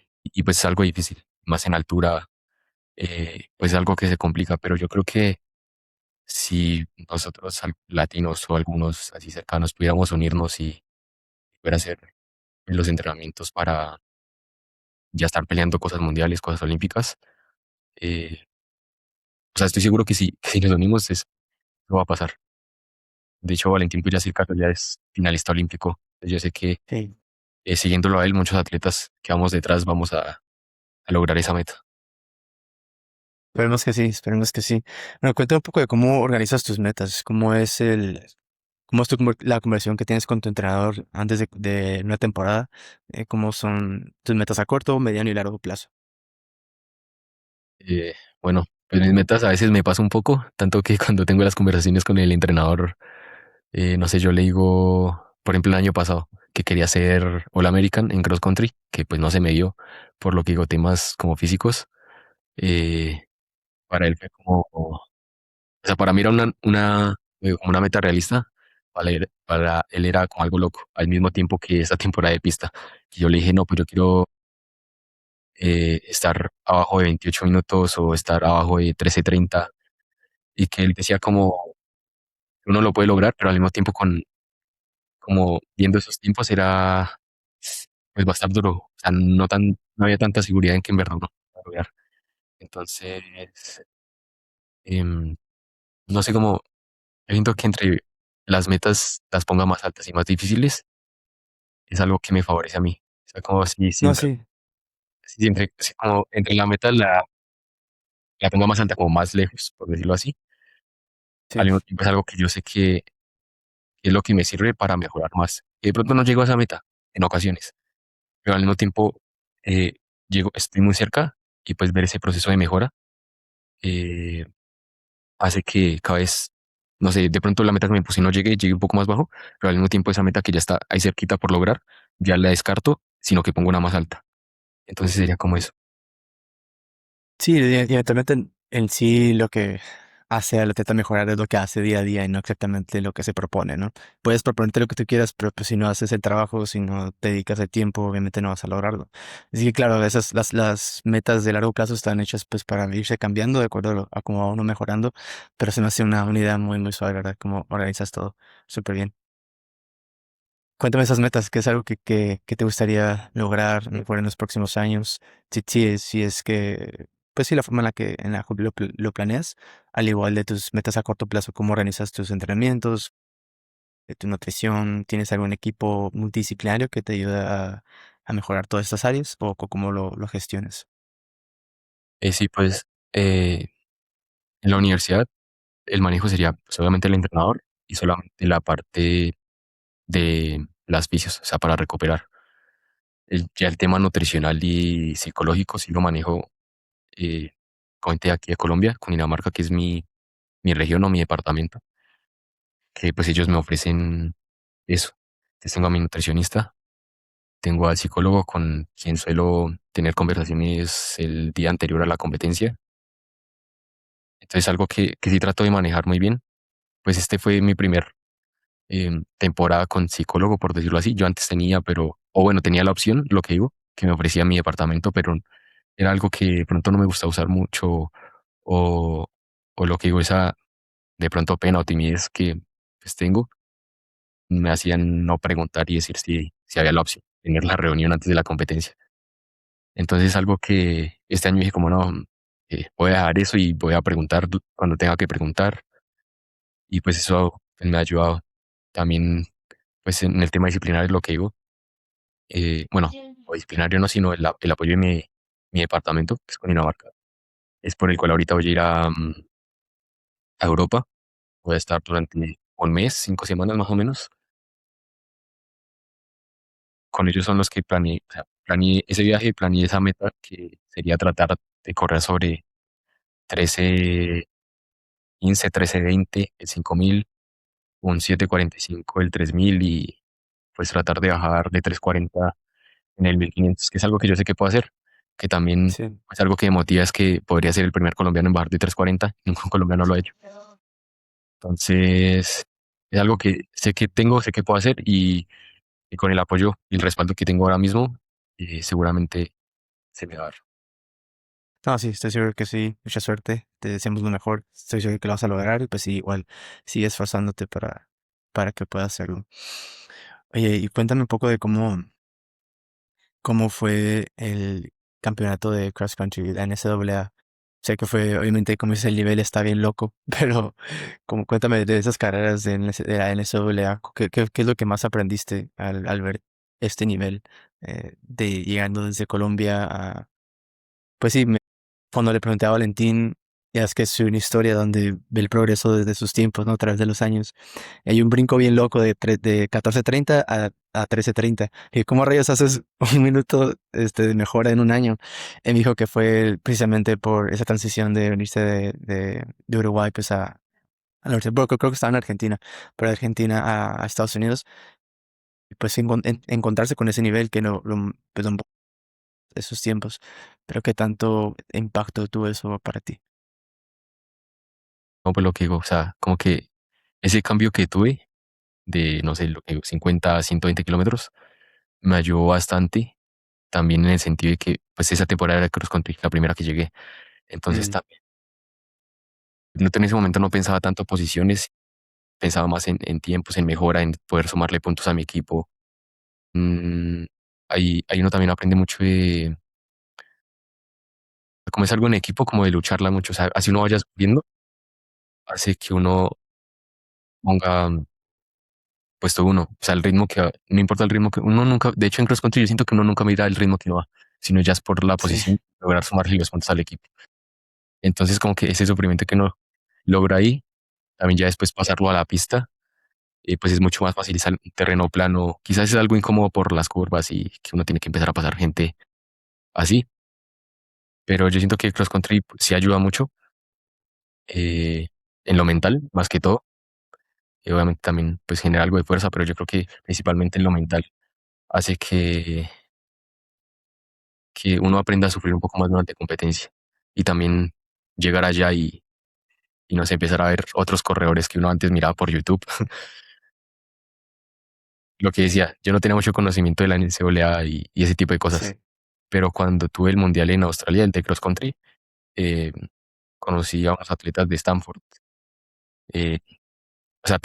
Pues es algo difícil, más en altura, pues es algo que se complica, pero yo creo que si nosotros latinos o algunos así cercanos pudiéramos unirnos y poder hacer los entrenamientos para ya estar peleando cosas mundiales, cosas olímpicas, eh, o sea, estoy seguro que que si nos unimos eso va a pasar. De hecho, Valentín Puyacirca ya es finalista olímpico. Yo sé que sí. siguiéndolo a él, muchos atletas que vamos detrás vamos a lograr esa meta. Esperemos que sí, esperemos que sí. Bueno, cuéntame un poco de cómo organizas tus metas, cómo es la conversación que tienes con tu entrenador antes de una temporada, cómo son tus metas a corto, mediano y largo plazo. Bueno, pues mis metas a veces me pasa un poco, tanto que cuando tengo las conversaciones con el entrenador, No sé, yo le digo, por ejemplo, el año pasado, que quería ser All American en cross country, que pues no se me dio, por lo que digo, temas como físicos. Eh, para él fue como, o sea, para mí era como una meta realista, para él era como algo loco, al mismo tiempo que esta temporada de pista. Y yo le dije, no, pues yo quiero estar abajo de 28 minutos o estar abajo de 13:30, y que él decía como, uno lo puede lograr, pero al mismo tiempo como viendo esos tiempos era, pues va a estar duro. O sea, no había tanta seguridad en que en verdad uno lo va a lograr. Entonces, em, no sé cómo, yo siento que entre las metas las ponga más altas y más difíciles, es algo que me favorece a mí. O sea, como No, sí, si como entre la meta la ponga más alta, como más lejos, por decirlo así, sí. al mismo tiempo es algo que yo sé que es lo que me sirve para mejorar más. Y de pronto no llego a esa meta en ocasiones, pero al mismo tiempo eh, estoy muy cerca, y pues ver ese proceso de mejora eh, hace que cada vez, no sé, de pronto la meta que me puse no llegue un poco más bajo, pero al mismo tiempo esa meta que ya está ahí cerquita por lograr, ya la descarto, sino que pongo una más alta. Entonces sería como eso. Sí, y eventualmente en sí lo que hace al atleta mejorar es lo que hace día a día y no exactamente lo que se propone, ¿no? Puedes proponerte lo que tú quieras, pero pues si no haces el trabajo, si no te dedicas el tiempo, obviamente no vas a lograrlo. Así que claro, las metas de largo plazo están hechas pues para irse cambiando de acuerdo a cómo va uno mejorando, pero se me hace una idea muy, muy suave, ¿verdad? Cómo organizas todo. Súper bien. Cuéntame esas metas, ¿qué es algo que te gustaría lograr mejor en los próximos años? Si es que, pues sí, la forma en la que lo planeas, al igual de tus metas a corto plazo, cómo organizas tus entrenamientos, tu nutrición, ¿tienes algún equipo multidisciplinario que te ayuda a mejorar todas estas áreas o cómo lo gestiones? Sí, pues en la universidad el manejo sería pues, obviamente el entrenador y solamente la parte de las fisios, o sea, para recuperar. Ya el tema nutricional y psicológico sí lo manejo eh, con gente de aquí de Colombia, con Dinamarca, que es mi región o mi departamento, que pues ellos me ofrecen eso. Entonces tengo a mi nutricionista, tengo al psicólogo con quien suelo tener conversaciones el día anterior a la competencia. Entonces algo que sí trato de manejar muy bien. Pues este fue mi primer temporada con psicólogo, por decirlo así. Yo antes tenía, o bueno, tenía la opción, lo que digo, que me ofrecía mi departamento, pero era algo que de pronto no me gusta usar mucho, o, o lo que digo, esa de pronto pena o timidez que pues tengo, me hacían no preguntar y decir si había la opción, tener la reunión antes de la competencia. Entonces algo que este año dije como no, voy a dejar eso y voy a preguntar cuando tenga que preguntar, y pues eso pues, me ha ayudado. También pues en el tema disciplinario es lo que digo, bueno, o disciplinario no, sino el apoyo de mi departamento, que es con Dinamarca, es por el cual ahorita voy a ir a Europa. Voy a estar durante un mes, 5 semanas más o menos. Con ellos son los que planeé, o sea, planeé ese viaje, planeé esa meta que sería tratar de correr sobre 13:15, 13:20, el 5.000, un 7:45 el 3.000, y pues tratar de bajar de 3:40 en el 1.500, que es algo que yo sé que puedo hacer, que también Sí. es algo que me motiva, es que podría ser el primer colombiano en bajar de 3:40, ningún colombiano lo ha hecho. Entonces, es algo que sé que tengo, sé que puedo hacer, y con el apoyo y el respaldo que tengo ahora mismo, seguramente se me va a dar. No, sí, estoy seguro que sí. Mucha suerte. Te deseamos lo mejor. Estoy seguro que lo vas a lograr y pues sí, igual sigue esforzándote para que puedas hacerlo. Oye, y cuéntame un poco de cómo fue el campeonato de cross country, la NCAA. Sé que fue, obviamente, como dices, el nivel está bien loco, pero como cuéntame de esas carreras de la NCAA, ¿qué es lo que más aprendiste al ver este nivel de llegando desde Colombia a, pues sí, cuando le pregunté a Valentín, ya es que es una historia donde ve el progreso desde sus tiempos, ¿no? A través de los años. Hay un brinco bien loco de 14:30 a 13:30. Y ¿cómo rayos haces un minuto de mejora en un año? Él me dijo que fue precisamente por esa transición de venirse de Uruguay pues a la universidad, bueno, creo que estaba en Argentina, pero de Argentina a Estados Unidos, y pues encontrarse con ese nivel que no, pues, esos tiempos, pero qué tanto impacto tuvo eso para ti. Como pues lo que digo, o sea, como que ese cambio que tuve de, no sé, lo que digo, 50 a 120 kilómetros, me ayudó bastante, también en el sentido de que, pues esa temporada de cross country, la primera que llegué, entonces Mm, también, en ese momento no pensaba tanto posiciones, pensaba más en tiempos, en mejora, en poder sumarle puntos a mi equipo. Mm, ahí uno también aprende mucho de, como es algo en equipo, como de lucharla mucho, o sea, así uno vaya subiendo, hace que uno ponga puesto uno, o sea, el ritmo que va, no importa el ritmo que uno nunca, de hecho en cross country yo siento que uno nunca mira el ritmo que uno va, sino ya es por la sí, posición, lograr sumarle los puntos al equipo. Entonces como que ese sufrimiento que uno logra ahí, también ya después pasarlo a la pista, pues es mucho más fácil, es un terreno plano, quizás es algo incómodo por las curvas y que uno tiene que empezar a pasar gente así, pero yo siento que el cross country sí ayuda mucho eh, en lo mental, más que todo, y obviamente también pues genera algo de fuerza, pero yo creo que principalmente en lo mental hace que uno aprenda a sufrir un poco más durante competencia y también llegar allá y no sé, empezar a ver otros corredores que uno antes miraba por YouTube. Lo que decía, yo no tenía mucho conocimiento de la NCAA y ese tipo de cosas, sí. pero cuando tuve el mundial en Australia, el de cross country, eh, conocí a unos atletas de Stanford. Eh, o sea,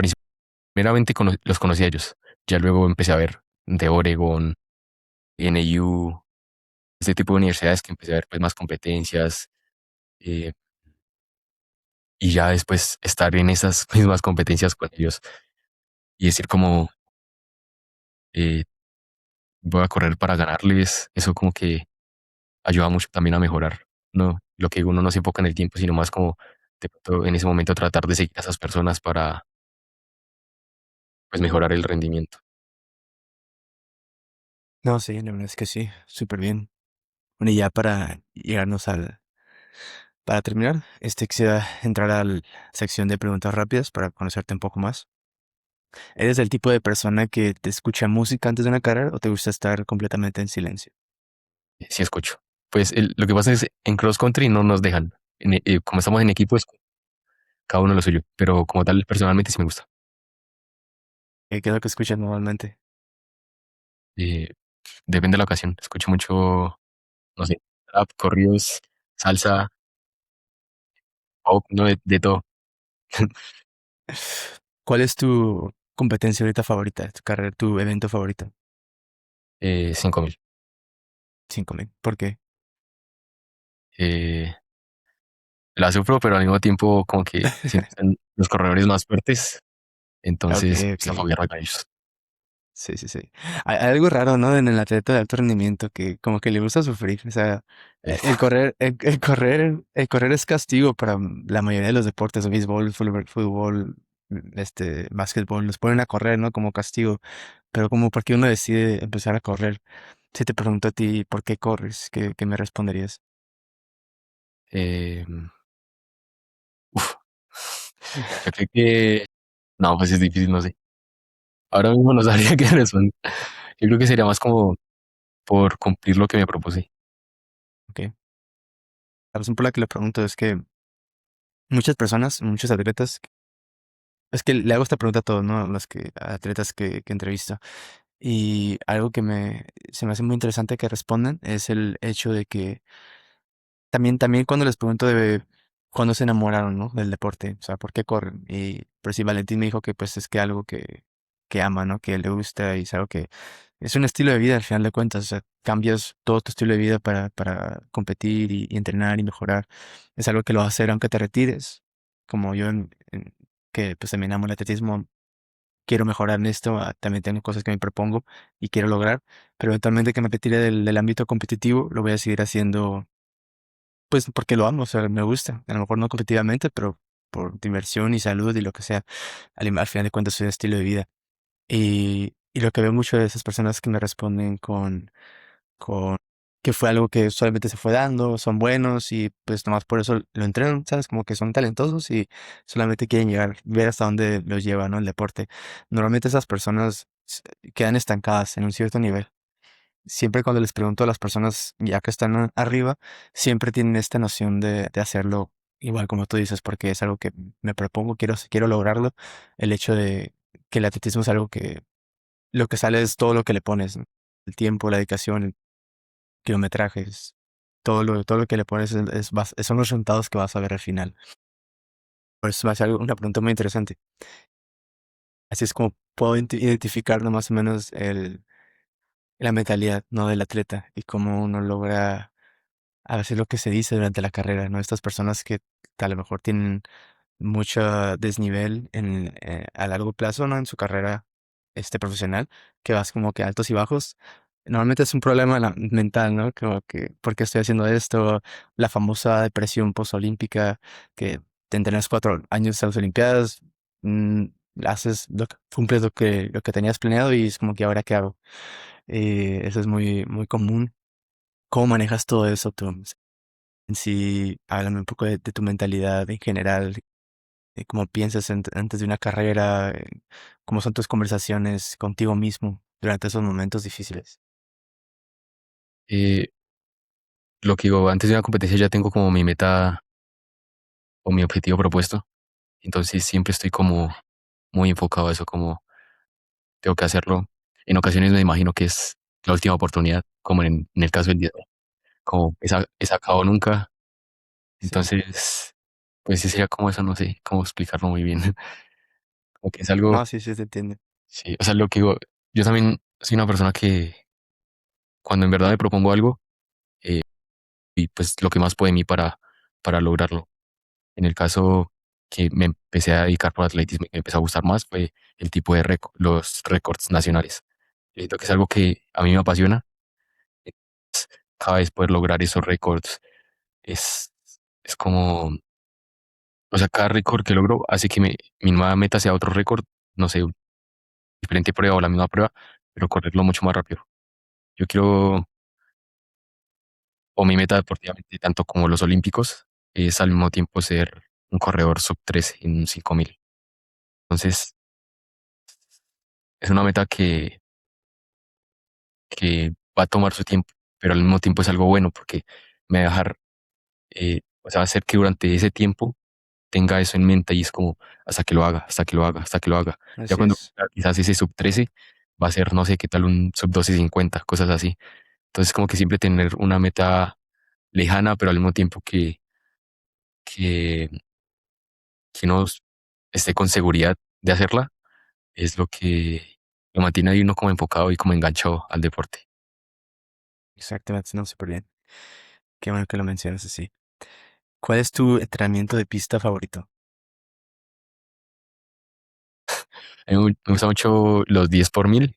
primeramente los conocí a ellos, ya luego empecé a ver de Oregon, NAU, este tipo de universidades que empecé a ver pues, más competencias, eh, y ya después estar en esas mismas competencias con ellos y decir como eh, voy a correr para ganarles, eso como que ayuda mucho también a mejorar, ¿no? Lo que uno no se enfoca en el tiempo, sino más como de pronto en ese momento tratar de seguir a esas personas para pues mejorar el rendimiento. No, sí, la verdad es que sí, súper bien. Bueno, y ya para llegarnos para terminar, quisiera entrar a la sección de preguntas rápidas para conocerte un poco más. ¿Eres el tipo de persona que te escucha música antes de una carrera o te gusta estar completamente en silencio? Sí escucho. Pues lo que pasa es en cross country no nos dejan. Como estamos en equipo, es cada uno lo suyo, pero como tal, personalmente sí me gusta. ¿Qué es lo que escuchas normalmente? Eh, Depende de la ocasión. Escucho mucho, no sé, rap, corridos, salsa, pop, no, de todo. ¿Cuál es tu competencia ahorita favorita, tu carrera, tu evento favorito? 5000. 5000. ¿Por qué? Eh, la sufro, pero al mismo tiempo como que siento que son los corredores más fuertes, Ok, entonces ok. está foguear con ellos. Sí, sí, sí. Hay algo raro, ¿no? En el atleta de alto rendimiento que como que le gusta sufrir. O sea, Eh, el correr es castigo para la mayoría de los deportes, o béisbol, fútbol, básquetbol, los ponen a correr, ¿no? Como castigo. Pero como, ¿por qué uno decide empezar a correr? Si te pregunto a ti, ¿por qué corres? ¿Qué me responderías? eh, uf, yo creo que... No, pues es difícil, no sé. Ahora mismo no sabría qué responder. Yo creo que sería más como por cumplir lo que me propuse. Ok. La razón por la que lo pregunto es que muchas personas, muchos atletas, es que le hago esta pregunta a todos, ¿no? A atletas que entrevisto. Y algo que se me hace muy interesante que respondan es el hecho de que también cuando les pregunto de cuándo se enamoraron, ¿no? Del deporte, o sea, ¿por qué corren? Y pues sí, Valentín me dijo que pues es que algo que ama, ¿no? Que le gusta y es algo que es un estilo de vida al final de cuentas, o sea, cambias todo tu estilo de vida para competir y entrenar y mejorar. Es algo que lo vas a hacer aunque te retires, como yo que pues también amo el atletismo, quiero mejorar en esto, también tengo cosas que me propongo y quiero lograr, pero eventualmente que me retire del ámbito competitivo, lo voy a seguir haciendo, pues porque lo amo, o sea, me gusta, a lo mejor no competitivamente, pero por diversión y salud y lo que sea, al final de cuentas es un estilo de vida. Y lo que veo mucho de esas personas que me responden con que fue algo que solamente se fue dando, son buenos y pues nomás por eso lo entrenan, ¿sabes? Como que son talentosos y solamente quieren llegar, ver hasta dónde los lleva, ¿no? El deporte. Normalmente esas personas quedan estancadas en un cierto nivel. Siempre cuando les pregunto a las personas ya que están arriba, siempre tienen esta noción de hacerlo igual como tú dices, porque es algo que me propongo, quiero lograrlo. El hecho de que el atletismo es algo que lo que sale es todo lo que le pones, ¿no? El tiempo, la dedicación, el kilometraje, todo lo que le pones son los resultados que vas a ver al final. Pues va a ser una pregunta muy interesante. Así es como puedo identificar ¿no? más o menos la mentalidad, ¿no? Del atleta y cómo uno logra a veces lo que se dice durante la carrera, ¿no? Estas personas que a lo mejor tienen mucho desnivel a largo plazo, ¿no? En su carrera profesional, que vas como que altos y bajos. Normalmente es un problema mental, ¿no? Como que, ¿por qué estoy haciendo esto? La famosa depresión postolímpica, que te entrenas 4 años a las Olimpiadas, mm, cumples lo que tenías planeado y es como que ahora qué hago. Eso es muy común. ¿Cómo manejas todo eso tú? En sí, háblame un poco de tu mentalidad en general, cómo piensas antes de una carrera, cómo son tus conversaciones contigo mismo durante esos momentos difíciles. Eh, lo que digo, antes de una competencia ya tengo como mi meta o mi objetivo propuesto. Entonces siempre estoy como muy enfocado a eso, como tengo que hacerlo. En ocasiones me imagino que es la última oportunidad, como en el caso del día, como esa acabó nunca. Sí. Entonces, pues sí sería como eso, no sé cómo explicarlo muy bien. Como que es algo, No, sí, sí, se entiende. sí, o sea, lo que digo, yo también soy una persona que cuando en verdad me propongo algo, eh, y pues lo que más puede de mí para lograrlo. En el caso que me empecé a dedicar por atletismo y que me empezó a gustar más fue el tipo de los récords nacionales. Siento que es algo que a mí me apasiona. Cada vez poder lograr esos récords es, es como, o sea, cada récord que logro hace que mi nueva meta sea otro récord, no sé, diferente prueba o la misma prueba, pero correrlo mucho más rápido. Yo quiero, o mi meta deportivamente, tanto como los olímpicos, es al mismo tiempo ser un corredor sub 13 en 5000. Entonces, es una meta que va a tomar su tiempo, pero al mismo tiempo es algo bueno porque me va a dejar, o sea, va a hacer que durante ese tiempo tenga eso en mente y es como hasta que lo haga, hasta que lo haga, hasta que lo haga. Ya Así cuando es. quizás ese sub 13 va a ser, no sé, qué tal un sub 1250 cosas así. Entonces, como que siempre tener una meta lejana, pero al mismo tiempo que, que uno esté con seguridad de hacerla, es lo que lo mantiene ahí uno como enfocado y como enganchado al deporte. Exactamente, no, súper bien. Qué bueno que lo mencionas así. ¿Cuál es tu entrenamiento de pista favorito? A mí me gusta mucho los 10 por 1000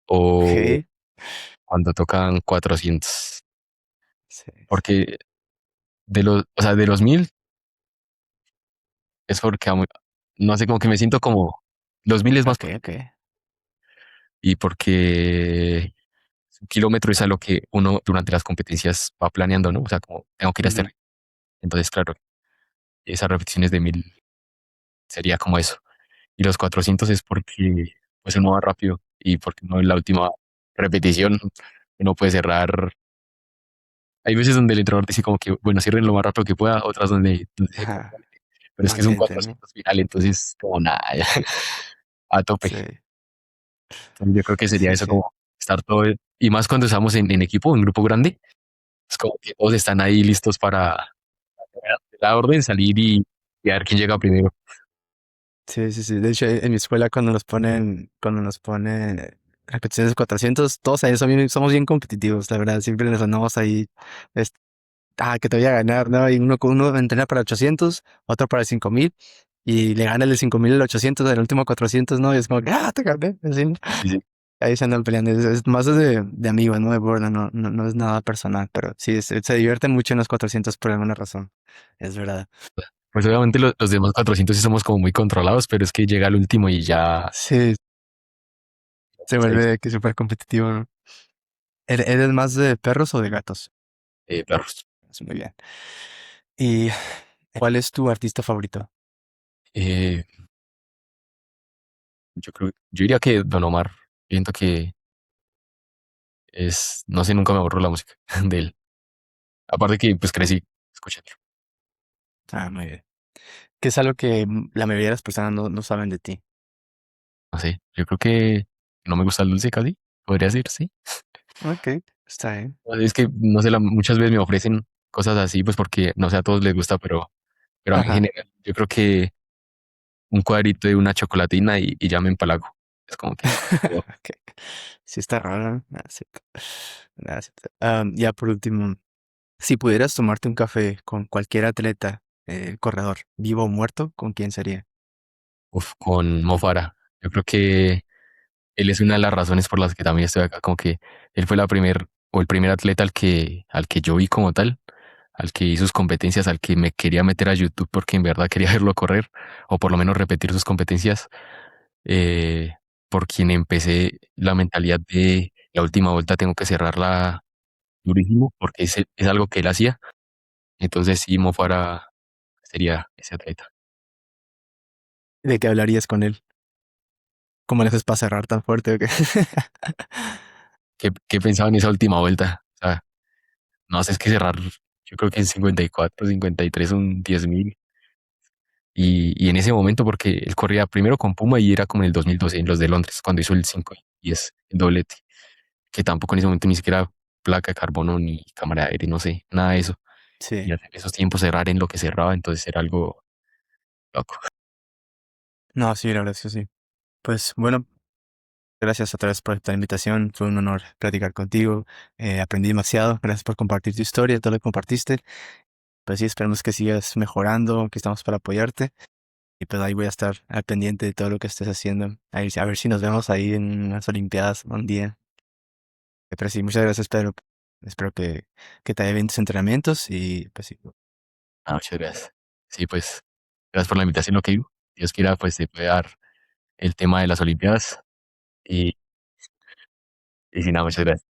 o Ok. cuando tocan 400, Sí, sí. porque o sea, de los 1000 es porque no sé, como que me siento como los 1000 es más Ok, ok. y porque un kilómetro es a lo que uno durante las competencias va planeando, ¿no? O sea, como tengo que ir a este Ujú. ritmo. Entonces, claro, esas repeticiones de 1000 sería como eso. Y los 400 es porque pues uno va rápido y porque no en la última repetición uno puede cerrar. Hay veces donde el entrenador dice como que, bueno, cierren lo más rápido que pueda, otras donde dice como, Ajá. pero es que es un Mantente, ¿no? 400 final, entonces como nada, ya, a tope. Sí, Entonces, yo creo que sería sí, eso sí. como estar todo, y más cuando estamos en equipo, en grupo grande, es como que todos están ahí listos para la orden, salir y a ver quién llega primero. Sí, sí, sí. De hecho, en mi escuela cuando nos ponen repeticiones de 400 todos ahí somos bien competitivos, la verdad. Siempre nos andamos ahí, es- que te voy a ganar, ¿no? Y uno entrena para 800 otro para 5000 y le gana el de 5000 al 800 el último 400 ¿no? Y es como que, te gané. Así, Sí, sí. ahí se andan peleando. Es más de amigos, ¿no? De burla, no es nada personal, pero sí, se divierten mucho en los 400 por alguna razón. Es verdad. Pues obviamente los demás 400 sí somos como muy controlados, pero es que llega el último y ya Sí, se está vuelve difícil. de que súper competitivo, ¿no? ¿Eres más de perros o de gatos? Perros. Es muy bien. ¿Y cuál es tu artista favorito? Eh, yo diría que Don Omar. Siento que es, no sé, nunca me aburro la música de él. Aparte que pues crecí escuchando. Ah, muy bien. Que es algo que la mayoría de las personas no saben de ti. No sé, yo creo que no me gusta el dulce casi, podría decir, sí. Ok, está bien. Es que, no sé, muchas veces me ofrecen cosas así, pues porque, no sé, a todos les gusta, pero a mí en Ajá. general, yo creo que un cuadrito de una chocolatina y ya me empalago. Es como que, oh, Ok. Sí está raro, ¿no? Nada, es cierto. Nada, es cierto. Ya por último, si pudieras tomarte un café con cualquier atleta, corredor, vivo o muerto, ¿con quién sería? uf, con Mo Farah. Yo creo que él es una de las razones por las que también estoy acá, como que él fue o el primer atleta al que yo vi como tal, al que hizo sus competencias, al que me quería meter a YouTube porque en verdad quería verlo correr, o por lo menos repetir sus competencias, eh, por quien empecé la mentalidad de la última vuelta tengo que cerrarla durísimo, porque es algo que él hacía. Entonces sí, Mo Farah sería ese atleta. ¿De qué hablarías con él? ¿Cómo le haces para cerrar tan fuerte? ¿O qué? ¿Qué pensaba en esa última vuelta? O sea, no sé, es que cerrar, yo creo que en 54, 53, un 10.000. Y en ese momento, porque él corría primero con Puma y era como en el 2012, en los de Londres, cuando hizo el 5 y es el doblete, que tampoco en ese momento ni siquiera placa de carbono ni cámara de aire, no sé, nada de eso. Y Sí. en esos tiempos cerrar en lo que cerraba, entonces era algo loco. No, sí, la verdad es que sí. Pues bueno, gracias otra vez por la invitación. Fue un honor platicar contigo. Aprendí demasiado. Gracias por compartir tu historia, todo lo que compartiste. Pues sí, esperemos que sigas mejorando, que estamos para apoyarte. Y pues ahí voy a estar al pendiente de todo lo que estés haciendo. Ahí, a ver si nos vemos ahí en las Olimpiadas un día. Pero sí, muchas gracias, Pedro. Espero que te vaya bien tus entrenamientos y pues sí. Ah, muchas gracias. Sí, pues, gracias por la invitación, lo que digo. Dios quiera, pues se puede dar el tema de las Olimpiadas y, y sin nada, muchas gracias.